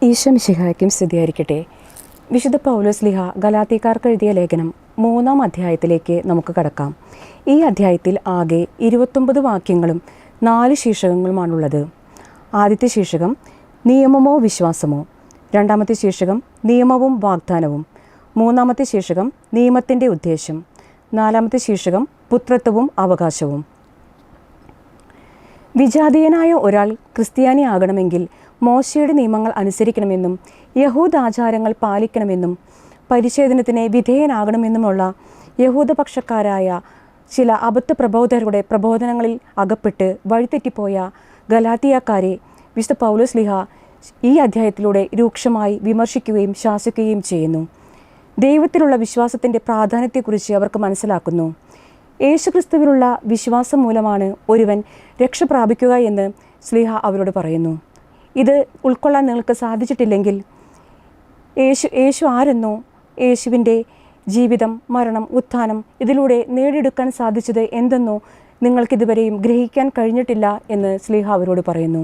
ഈശോ മിശിഹായ്ക്കും സ്തുതിയായിരിക്കട്ടെ. വിശുദ്ധ പൗലോസ്ലീഹ ഗലാത്യക്കാർക്ക് എഴുതിയ ലേഖനം 3-ാം അധ്യായത്തിലേക്ക് നമുക്ക് കടക്കാം. ഈ അധ്യായത്തിൽ ആകെ 29 വാക്യങ്ങളും 4 ശീർഷകങ്ങളുമാണുള്ളത്. ആദ്യത്തെ ശീർഷകം നിയമമോ വിശ്വാസമോ, രണ്ടാമത്തെ ശീർഷകം നിയമവും വാഗ്ദാനവും, മൂന്നാമത്തെ ശീർഷകം നിയമത്തിൻ്റെ ഉദ്ദേശം, നാലാമത്തെ ശീർഷകം പുത്രത്വവും അവകാശവും. വിജാതീയനായ ഒരാൾ ക്രിസ്ത്യാനിയാകണമെങ്കിൽ മോശയുടെ നിയമങ്ങൾ അനുസരിക്കണമെന്നും യഹൂദാചാരങ്ങൾ പാലിക്കണമെന്നും പരിച്ഛേദനത്തിന് വിധേയനാകണമെന്നുമുള്ള യഹൂദപക്ഷക്കാരായ ചില അബദ്ധ പ്രബോധകരുടെ പ്രബോധനങ്ങളിൽ അകപ്പെട്ട് വഴിതെറ്റിപ്പോയ ഗലാത്യക്കാരെ വിശുദ്ധ പൗലോസ്ലീഹ ഈ അധ്യായത്തിലൂടെ രൂക്ഷമായി വിമർശിക്കുകയും ശാസിക്കുകയും ചെയ്യുന്നു. ദൈവത്തിലുള്ള വിശ്വാസത്തിൻ്റെ പ്രാധാന്യത്തെക്കുറിച്ച് അവർക്ക് മനസ്സിലാക്കുന്നു. യേശുക്രിസ്തുവിലുള്ള വിശ്വാസം മൂലമാണ് ഒരുവൻ രക്ഷ പ്രാപിക്കുക എന്ന് സ്ലീഹ അവരോട് പറയുന്നു. ഇത് ഉൾക്കൊള്ളാൻ നിങ്ങൾക്ക് സാധിച്ചിട്ടില്ലെങ്കിൽ യേശു ആരെന്നോ, യേശുവിൻ്റെ ജീവിതം, മരണം, ഉത്ഥാനം ഇതിലൂടെ നേടിയെടുക്കാൻ സാധിച്ചത് എന്തെന്നോ നിങ്ങൾക്കിതുവരെയും ഗ്രഹിക്കാൻ കഴിഞ്ഞിട്ടില്ല എന്ന് സ്ലീഹ അവരോട് പറയുന്നു.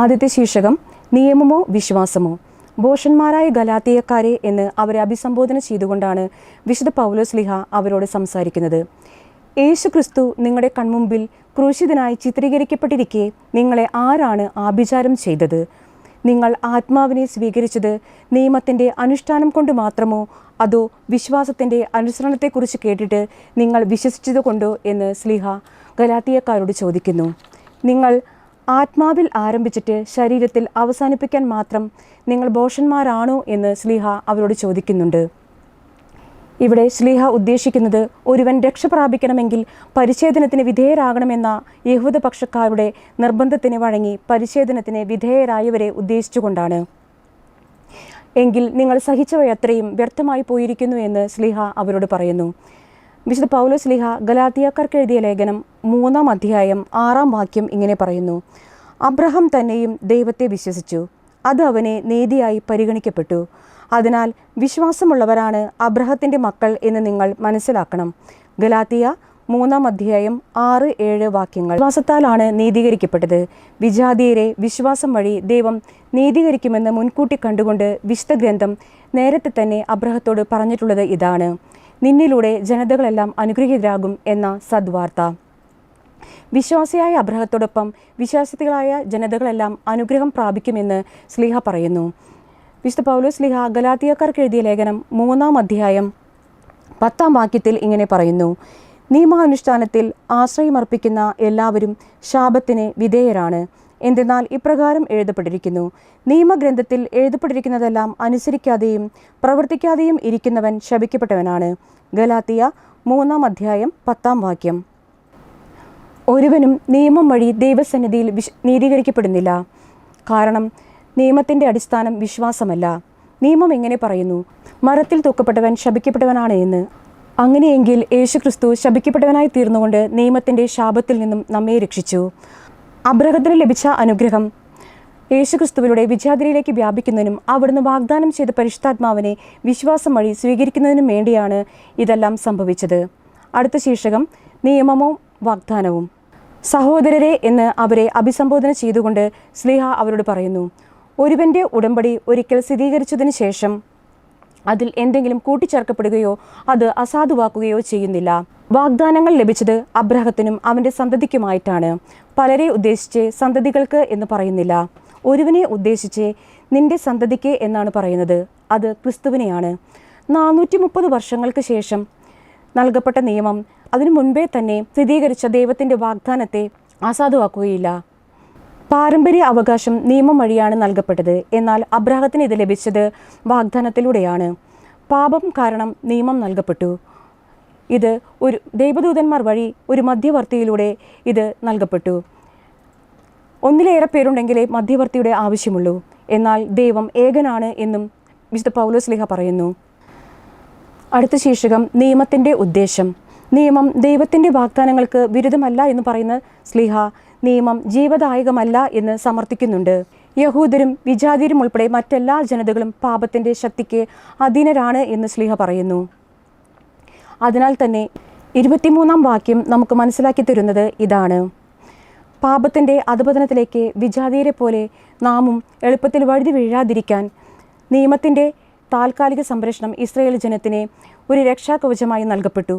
ആദ്യത്തെ ശീർഷകം നിയമമോ വിശ്വാസമോ. ഭോഷന്മാരായ ഗലാത്യക്കാരെ എന്ന് അവരെ അഭിസംബോധന ചെയ്തുകൊണ്ടാണ് വിശുദ്ധ പൗലോസ്ലീഹ അവരോട് സംസാരിക്കുന്നത്. യേശു ക്രിസ്തു നിങ്ങളുടെ കൺമുമ്പിൽ ക്രൂശിതനായി ചിത്രീകരിക്കപ്പെട്ടിരിക്കെ നിങ്ങളെ ആരാണ് ആഭിചാരം ചെയ്തത്? നിങ്ങൾ ആത്മാവിനെ സ്വീകരിച്ചത് നിയമത്തിൻ്റെ അനുഷ്ഠാനം കൊണ്ട് മാത്രമോ, അതോ വിശ്വാസത്തിൻ്റെ അനുസരണത്തെക്കുറിച്ച് കേട്ടിട്ട് നിങ്ങൾ വിശ്വസിച്ചതുകൊണ്ടോ എന്ന് സ്ലീഹ ഗലാത്യക്കാരോട് ചോദിക്കുന്നു. നിങ്ങൾ ആത്മാവിൽ ആരംഭിച്ചിട്ട് ശരീരത്തിൽ അവസാനിപ്പിക്കാൻ മാത്രം നിങ്ങൾ ഭോഷന്മാരാണോ എന്ന് സ്ലീഹ അവരോട് ചോദിക്കുന്നുണ്ട്. ഇവിടെ സ്ലീഹ ഉദ്ദേശിക്കുന്നത് ഒരുവൻ രക്ഷ പ്രാപിക്കണമെങ്കിൽ പരിച്ഛേദനത്തിന് വിധേയരാകണമെന്ന യഹൂദപക്ഷക്കാരുടെ നിർബന്ധത്തിന് വഴങ്ങി പരിച്ഛേദനത്തിന് വിധേയരായവരെ ഉദ്ദേശിച്ചുകൊണ്ടാണ്. എങ്കിൽ നിങ്ങൾ സഹിച്ചവയത്രയും വ്യർത്ഥമായി പോയിരിക്കുന്നു എന്ന് സ്ലീഹ അവരോട് പറയുന്നു. വിശുദ്ധ പൗലോസ്ലീഹ ഗലാത്യക്കാർക്ക് എഴുതിയ ലേഖനം 3-ാം അധ്യായം 6-ാം വാക്യം ഇങ്ങനെ പറയുന്നു: അബ്രഹാം തന്നെയും ദൈവത്തെ വിശ്വസിച്ചു, അത് അവനെ നീതിയായി പരിഗണിക്കപ്പെട്ടു. അതിനാൽ വിശ്വാസമുള്ളവരാണ് അബ്രഹത്തിൻ്റെ മക്കൾ എന്ന് നിങ്ങൾ മനസ്സിലാക്കണം. ഗലാത്തിയ 3-ാം അധ്യായം 6-7 വാക്യങ്ങൾ. വിശ്വാസത്താലാണ് നീതീകരിക്കപ്പെട്ടത്. വിജാതീയരെ വിശ്വാസം വഴി ദൈവം നീതീകരിക്കുമെന്ന് മുൻകൂട്ടി കണ്ടുകൊണ്ട് വിശുദ്ധ ഗ്രന്ഥം നേരത്തെ തന്നെ അബ്രഹത്തോട് പറഞ്ഞിട്ടുള്ളത് ഇതാണ്: നിന്നിലൂടെ ജനതകളെല്ലാം അനുഗ്രഹീതരാകും എന്ന സദ്വാർത്ത. വിശ്വാസിയായ അബ്രഹത്തോടൊപ്പം വിശ്വാസികളായ ജനതകളെല്ലാം അനുഗ്രഹം പ്രാപിക്കുമെന്ന് സ്ലീഹ പറയുന്നു. വിശുദ്ധ പൗലോസ്ലീഹ ഗലാത്യക്കാർക്ക് എഴുതിയ ലേഖനം 3-ാം അധ്യായം 10-ാം വാക്യത്തിൽ ഇങ്ങനെ പറയുന്നു: നിയമാനുഷ്ഠാനത്തിൽ ആശ്രയമർപ്പിക്കുന്ന എല്ലാവരും ശാപത്തിന് വിധേയരാണ്. എന്തെന്നാൽ ഇപ്രകാരം എഴുതപ്പെട്ടിരിക്കുന്നു: നിയമഗ്രന്ഥത്തിൽ എഴുതപ്പെട്ടിരിക്കുന്നതെല്ലാം അനുസരിക്കാതെയും പ്രവർത്തിക്കാതെയും ഇരിക്കുന്നവൻ ശപിക്കപ്പെട്ടവനാണ്. ഗലാത്തിയ 3-ാം അധ്യായം 10-ാം വാക്യം. ഒരുവനും നിയമം വഴി ദൈവസന്നിധിയിൽ നീതീകരിക്കപ്പെടുന്നില്ല. കാരണം നിയമത്തിൻ്റെ അടിസ്ഥാനം വിശ്വാസമല്ല. നിയമം എങ്ങനെ പറയുന്നു? മരത്തിൽ തൂക്കപ്പെട്ടവൻ ശപിക്കപ്പെട്ടവനാണ് എന്ന്. അങ്ങനെയെങ്കിൽ യേശുക്രിസ്തു ശപിക്കപ്പെട്ടവനായി തീർന്നുകൊണ്ട് നിയമത്തിൻ്റെ ശാപത്തിൽ നിന്നും നമ്മെ രക്ഷിച്ചു. അബ്രഹത്തിന് ലഭിച്ച അനുഗ്രഹം യേശുക്രിസ്തുവിലൂടെ വിജാതിരിയിലേക്ക് വ്യാപിക്കുന്നതിനും അവിടുന്ന് വാഗ്ദാനം ചെയ്ത പരിശുദ്ധാത്മാവിനെ വിശ്വാസം വഴി സ്വീകരിക്കുന്നതിനും വേണ്ടിയാണ് ഇതെല്ലാം സംഭവിച്ചത്. അടുത്ത ശീർഷകം നിയമമോ വാഗ്ദാനവും. സഹോദരരെ എന്ന് അവരെ അഭിസംബോധന ചെയ്തുകൊണ്ട് സ്ലീഹ അവരോട് പറയുന്നു: ഒരുവൻ്റെ ഉടമ്പടി ഒരിക്കൽ സ്ഥിരീകരിച്ചതിന് ശേഷം അതിൽ എന്തെങ്കിലും കൂട്ടിച്ചേർക്കപ്പെടുകയോ അത് അസാധുവാക്കുകയോ ചെയ്യുന്നില്ല. വാഗ്ദാനങ്ങൾ ലഭിച്ചത് അബ്രഹത്തിനും അവൻ്റെ സന്തതിക്കുമായിട്ടാണ്. പലരെ ഉദ്ദേശിച്ച് സന്തതികൾക്ക് എന്ന് പറയുന്നില്ല. ഒരുവനെ ഉദ്ദേശിച്ച് നിന്റെ സന്തതിക്ക് എന്നാണ് പറയുന്നത്. അത് ക്രിസ്തുവിനെയാണ്. 430 വർഷങ്ങൾക്ക് ശേഷം നൽകപ്പെട്ട നിയമം അതിനു മുൻപേ തന്നെ സ്ഥിരീകരിച്ച ദൈവത്തിൻ്റെ വാഗ്ദാനത്തെ അസാധുവാക്കുകയില്ല. പാരമ്പര്യ അവകാശം നിയമം വഴിയാണ് നൽകപ്പെട്ടത്. എന്നാൽ അബ്രഹത്തിന് ഇത് ലഭിച്ചത് വാഗ്ദാനത്തിലൂടെയാണ്. പാപം കാരണം നിയമം നൽകപ്പെട്ടു. ഇത് ഒരു ദൈവദൂതന്മാർ വഴി ഒരു മധ്യവർത്തിയിലൂടെ ഇത് നൽകപ്പെട്ടു. ഒന്നിലേറെ പേരുണ്ടെങ്കിലേ മധ്യവർത്തിയുടെ ആവശ്യമുള്ളൂ. എന്നാൽ ദൈവം ഏകനാണ് എന്നും വിശുദ്ധ പൗലോസ്ലീഹ പറയുന്നു. അടുത്ത ശീർഷകം നിയമത്തിൻ്റെ ഉദ്ദേശം. നിയമം ദൈവത്തിൻ്റെ വാഗ്ദാനങ്ങൾക്ക് വിരുദ്ധമല്ല എന്ന് പറയുന്ന സ്ലീഹ നിയമം ജീവദായകമല്ല എന്ന് സമർത്ഥിക്കുന്നുണ്ട്. യഹൂദരും വിജാതിയരും ഉൾപ്പെടെ മറ്റെല്ലാ ജനതകളും പാപത്തിൻ്റെ ശക്തിക്ക് അധീനരാണ് എന്ന് സ്ലീഹ പറയുന്നു. അതിനാൽ തന്നെ 23-ാം വാക്യം നമുക്ക് മനസ്സിലാക്കി തരുന്നത് ഇതാണ്: പാപത്തിൻ്റെ അധപതനത്തിലേക്ക് വിജാതീയരെ പോലെ നാമും എളുപ്പത്തിൽ വഴുതി വീഴാതിരിക്കാൻ നിയമത്തിൻ്റെ താൽക്കാലിക സംരക്ഷണം ഇസ്രായേൽ ജനത്തിന് ഒരു രക്ഷാകവചമായി നൽകപ്പെട്ടു.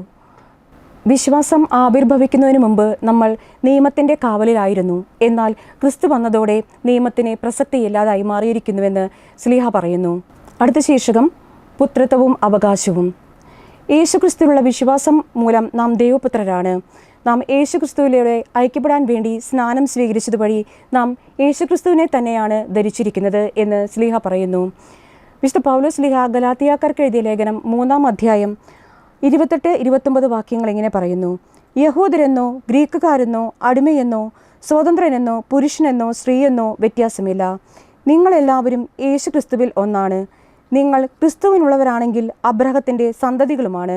വിശ്വാസം ആവിർഭവിക്കുന്നതിന് മുമ്പ് നമ്മൾ നിയമത്തിൻ്റെ കാവലിലായിരുന്നു. എന്നാൽ ക്രിസ്തു വന്നതോടെ നിയമത്തിന് പ്രസക്തിയില്ലാതായി മാറിയിരിക്കുന്നുവെന്ന് ശ്ലീഹ പറയുന്നു. അടുത്ത ശീർഷകം പുത്രത്വവും അവകാശവും. യേശുക്രിസ്തുവിലുള്ള വിശ്വാസം മൂലം നാം ദൈവപുത്രരാണ്. നാം യേശുക്രിസ്തുവിലൂടെ ഐക്യപ്പെടാൻ വേണ്ടി സ്നാനം സ്വീകരിച്ചതുവഴി നാം യേശുക്രിസ്തുവിനെ തന്നെയാണ് ധരിച്ചിരിക്കുന്നത് എന്ന് ശ്ലീഹ പറയുന്നു. വിശുദ്ധ പൗലോസ് ശ്ലീഹ ഗലാത്യക്കാർക്ക് എഴുതിയ ലേഖനം 3-ാം അധ്യായം 28-29 വാക്യങ്ങൾ ഇങ്ങനെ പറയുന്നു: യഹൂദരെന്നോ ഗ്രീക്കുകാരെന്നോ അടിമയെന്നോ സ്വതന്ത്രനെന്നോ പുരുഷനെന്നോ സ്ത്രീയെന്നോ വ്യത്യാസമില്ല, നിങ്ങളെല്ലാവരും യേശുക്രിസ്തുവിൽ ഒന്നാണ്. നിങ്ങൾ ക്രിസ്തുവിനുള്ളവരാണെങ്കിൽ അബ്രഹത്തിൻ്റെ സന്തതികളുമാണ്,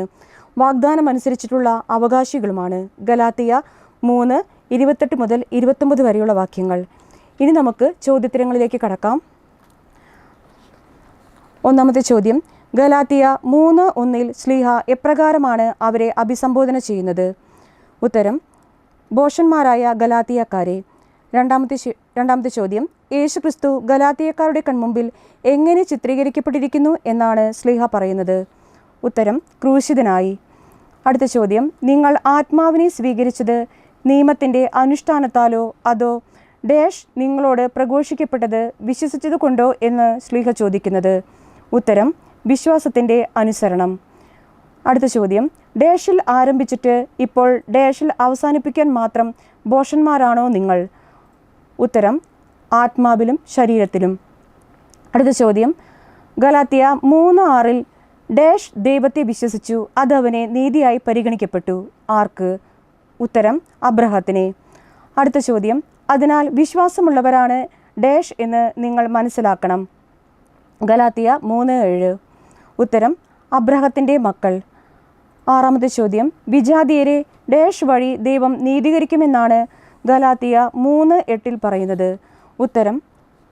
വാഗ്ദാനം അനുസരിച്ചിട്ടുള്ള അവകാശികളുമാണ്. ഗലാത്തിയ 3:28 മുതൽ 29 വരെയുള്ള വാക്യങ്ങൾ. ഇനി നമുക്ക് ചോദ്യോത്തരങ്ങളിലേക്ക് കടക്കാം. ഒന്നാമത്തെ ചോദ്യം: ഗലാത്തിയ 3:1 ശ്ലീഹ എപ്രകാരമാണ് അവരെ അഭിസംബോധന ചെയ്യുന്നത്? ഉത്തരം: ഭോഷന്മാരായ ഗലാത്തിയക്കാരെ. രണ്ടാമത്തെ ചോദ്യം: യേശുക്രിസ്തു ഗലാത്തിയക്കാരുടെ കൺമുമ്പിൽ എങ്ങനെ ചിത്രീകരിക്കപ്പെട്ടിരിക്കുന്നു എന്നാണ് ശ്ലീഹ പറയുന്നത്? ഉത്തരം: ക്രൂശിതനായി. അടുത്ത ചോദ്യം: നിങ്ങൾ ആത്മാവിനെ സ്വീകരിച്ചത് നിയമത്തിൻ്റെ അനുഷ്ഠാനത്താലോ അതോ ഡാഷ് നിങ്ങളോട് പ്രഘോഷിക്കപ്പെട്ടത് വിശ്വസിച്ചത് കൊണ്ടോ എന്ന് ശ്ലീഹ ചോദിക്കുന്നത്? ഉത്തരം: വിശ്വാസത്തിൻ്റെ അനുസരണം. അടുത്ത ചോദ്യം: ഡാഷിൽ ആരംഭിച്ചിട്ട് ഇപ്പോൾ ഡാഷിൽ അവസാനിപ്പിക്കാൻ മാത്രം ഭോഷന്മാരാണോ നിങ്ങൾ? ഉത്തരം: ആത്മാവിലും ശരീരത്തിലും. അടുത്ത ചോദ്യം: ഗലാത്യ 3:6 ഡാഷ് ദൈവത്തെ വിശ്വസിച്ചു, അത് അവനെ നീതിയായി പരിഗണിക്കപ്പെട്ടു. ആർക്ക്? ഉത്തരം: അബ്രഹത്തിനെ. അടുത്ത ചോദ്യം: അതിനാൽ വിശ്വാസമുള്ളവരാണ് ഡാഷ് എന്ന് നിങ്ങൾ മനസ്സിലാക്കണം. ഗലാത്യ 3:7. ഉത്തരം: അബ്രഹത്തിൻ്റെ മക്കൾ. ആറാമത്തെ ചോദ്യം: വിജാതീയരെ ഡാഷ് വഴി ദൈവം നീതീകരിക്കുമെന്നാണ് ഗലാത്യ 3:8 പറയുന്നത്? ഉത്തരം: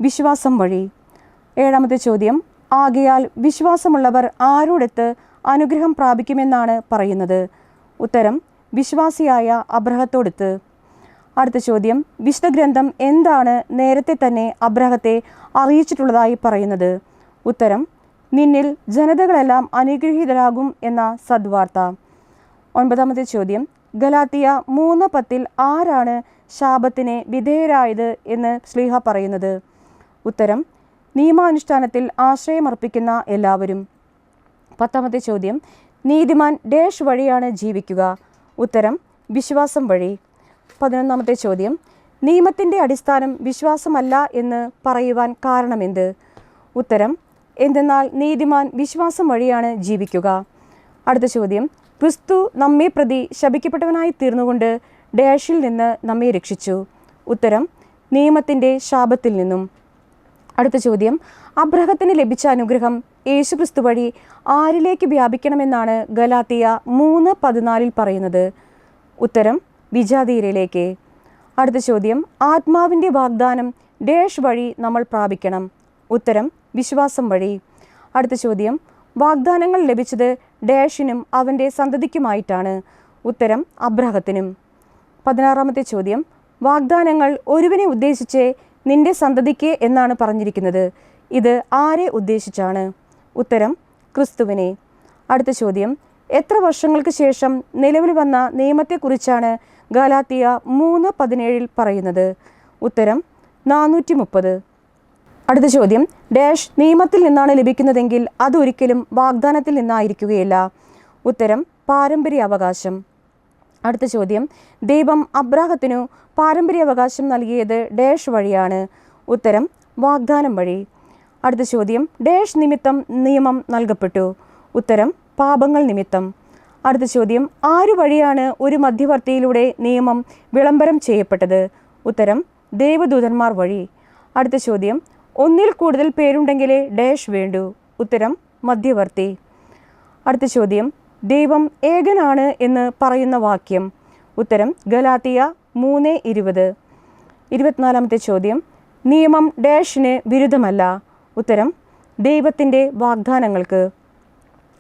വിശ്വാസം വഴി. ഏഴാമത്തെ ചോദ്യം: ആകയാൽ വിശ്വാസമുള്ളവർ ആരോടൊത്ത് അനുഗ്രഹം പ്രാപിക്കുമെന്നാണ് പറയുന്നത്? ഉത്തരം: വിശ്വാസിയായ അബ്രഹത്തോടൊത്ത്. അടുത്ത ചോദ്യം: വിശുദ്ധ ഗ്രന്ഥം എന്താണ് നേരത്തെ തന്നെ അബ്രഹത്തെ അറിയിച്ചിട്ടുള്ളതായി പറയുന്നത്? ഉത്തരം: നിന്നിൽ ജനതകളെല്ലാം അനുഗ്രഹീതരാകും എന്ന സദ്വാർത്ത. ഒൻപതാമത്തെ ചോദ്യം: ഗലാത്യ 3:10 ആരാണ് ശാപത്തിന് വിധേയരായത് എന്ന് ശ്ലീഹ പറയുന്നത്? ഉത്തരം: നിയമാനുഷ്ഠാനത്തിൽ ആശ്രയമർപ്പിക്കുന്ന എല്ലാവരും. പത്താമത്തെ ചോദ്യം: നീതിമാൻ ഡാഷ് വഴിയാണ് ജീവിക്കുക? ഉത്തരം: വിശ്വാസം വഴി. 11ാമത്തെ ചോദ്യം: നിയമത്തിൻ്റെ അടിസ്ഥാനം വിശ്വാസമല്ല എന്ന് പറയുവാൻ കാരണമെന്ത്? ഉത്തരം: എന്തെന്നാൽ നീതിമാൻ വിശ്വാസം വഴിയാണ് ജീവിക്കുക. അടുത്ത ചോദ്യം: ക്രിസ്തു നമ്മെ പ്രതി ശപിക്കപ്പെട്ടവനായി തീർന്നുകൊണ്ട് ഡാഷിൽ നിന്ന് നമ്മെ രക്ഷിച്ചു? ഉത്തരം: നിയമത്തിൻ്റെ ശാപത്തിൽ നിന്നും. അടുത്ത ചോദ്യം: അബ്രഹത്തിന് ലഭിച്ച അനുഗ്രഹം യേശുക്രിസ്തു വഴി ആരിലേക്ക് വ്യാപിക്കണമെന്നാണ് ഗലാത്യ 3:14 പറയുന്നത്? ഉത്തരം: വിജാതീയരിലേക്ക്. അടുത്ത ചോദ്യം: ആത്മാവിൻ്റെ വാഗ്ദാനം ഡാഷ് വഴി നമ്മൾ പ്രാപിക്കണം? ഉത്തരം: വിശ്വാസം വഴി. അടുത്ത ചോദ്യം: വാഗ്ദാനങ്ങൾ ലഭിച്ചത് ഡാഷിനും അവൻ്റെ സന്തതിക്കുമായിട്ടാണ്? ഉത്തരം: അബ്രഹത്തിനും. 16ാമത്തെ ചോദ്യം: വാഗ്ദാനങ്ങൾ ഒരുവനെ ഉദ്ദേശിച്ച് നിന്റെ സന്തതിക്ക് എന്നാണ് പറഞ്ഞിരിക്കുന്നത്. ഇത് ആരെ ഉദ്ദേശിച്ചാണ്? ഉത്തരം: ക്രിസ്തുവിനെ. അടുത്ത ചോദ്യം: എത്ര വർഷങ്ങൾക്ക് ശേഷം നിലവിൽ വന്ന നിയമത്തെക്കുറിച്ചാണ് ഗലാത്യ 3:17 പറയുന്നത്? ഉത്തരം: 430. അടുത്ത ചോദ്യം: ഡാഷ് നിയമത്തിൽ നിന്നാണ് ലഭിക്കുന്നതെങ്കിൽ അതൊരിക്കലും വാഗ്ദാനത്തിൽ നിന്നായിരിക്കുകയില്ല? ഉത്തരം: പാരമ്പര്യാവകാശം. അടുത്ത ചോദ്യം: ദൈവം അബ്രാഹത്തിനു പാരമ്പര്യാവകാശം നൽകിയത് ഡാഷ് വഴിയാണ്? ഉത്തരം: വാഗ്ദാനം വഴി. അടുത്ത ചോദ്യം: ഡാഷ് നിമിത്തം നിയമം നൽകപ്പെട്ടു? ഉത്തരം: പാപങ്ങൾ നിമിത്തം. അടുത്ത ചോദ്യം: ആരു വഴിയാണ് ഒരു മധ്യവർത്തിയിലൂടെ നിയമം വിളംബരം ചെയ്യപ്പെട്ടത്? ഉത്തരം: ദേവദൂതന്മാർ വഴി. അടുത്ത ചോദ്യം: ഒന്നിൽ കൂടുതൽ പേരുണ്ടെങ്കിലേ ഡാഷ് വേണ്ടൂ? ഉത്തരം: മധ്യവർത്തി. അടുത്ത ചോദ്യം: ദൈവം ഏകനാണ് എന്ന് പറയുന്ന വാക്യം? ഉത്തരം: ഗലാത്യ 3:20. 24ാമത്തെ ചോദ്യം: നിയമം ഡാഷിന് വിരുദ്ധമല്ല? ഉത്തരം: ദൈവത്തിൻ്റെ വാഗ്ദാനങ്ങൾക്ക്.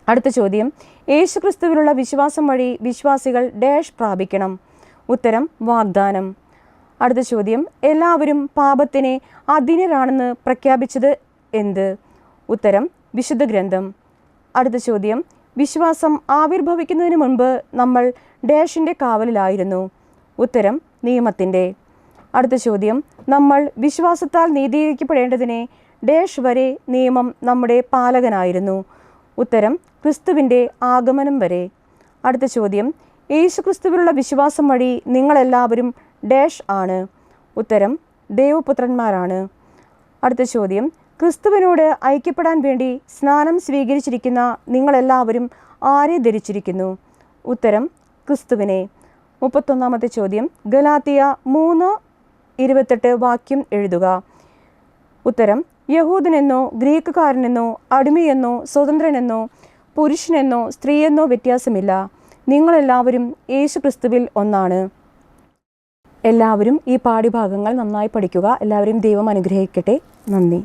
അടുത്ത ചോദ്യം: യേശുക്രിസ്തുവിലുള്ള വിശ്വാസം വഴി വിശ്വാസികൾ ഡാഷ് പ്രാപിക്കണം? ഉത്തരം: വാഗ്ദാനം. അടുത്ത ചോദ്യം, എല്ലാവരും പാപത്തിന് അധീനരാണെന്ന് പ്രഖ്യാപിച്ചത് എന്ത്? ഉത്തരം, വിശുദ്ധ ഗ്രന്ഥം. അടുത്ത ചോദ്യം, വിശ്വാസം ആവിർഭവിക്കുന്നതിന് മുൻപ് നമ്മൾ ഡാഷിൻ്റെ കാവലിലായിരുന്നു. ഉത്തരം, നിയമത്തിൻ്റെ. അടുത്ത ചോദ്യം, നമ്മൾ വിശ്വാസത്താൽ നീതീകരിക്കപ്പെടേണ്ടതിനെ ഡാഷ് വരെ നിയമം നമ്മുടെ പാലകനായിരുന്നു. ഉത്തരം, ക്രിസ്തുവിൻ്റെ ആഗമനം വരെ. അടുത്ത ചോദ്യം, യേശു ക്രിസ്തുവിലുള്ള വിശ്വാസം വഴി നിങ്ങളെല്ലാവരും ഡാഷ് ആണ്. ഉത്തരം, ദൈവപുത്രന്മാരാണ്. അടുത്ത ചോദ്യം, ക്രിസ്തുവിനോട് ഐക്യപ്പെടാൻ വേണ്ടി സ്നാനം സ്വീകരിച്ചിരിക്കുന്ന നിങ്ങളെല്ലാവരും ആരെ ധരിച്ചിരിക്കുന്നു? ഉത്തരം, ക്രിസ്തുവിനെ. 31-ാമത്തെ ചോദ്യം, ഗലാത്തിയ 3:28 വാക്യം എഴുതുക. ഉത്തരം, യഹൂദനെന്നോ ഗ്രീക്കുകാരനെന്നോ അടിമയെന്നോ സ്വതന്ത്രനെന്നോ പുരുഷനെന്നോ സ്ത്രീയെന്നോ വ്യത്യാസമില്ല, നിങ്ങളെല്ലാവരും യേശു ക്രിസ്തുവിൽ ഒന്നാണ്. എല്ലാവരും ഈ പാഠ്യഭാഗങ്ങൾ നന്നായി പഠിക്കുക. എല്ലാവരെയും ദൈവം അനുഗ്രഹിക്കട്ടെ. നന്ദി.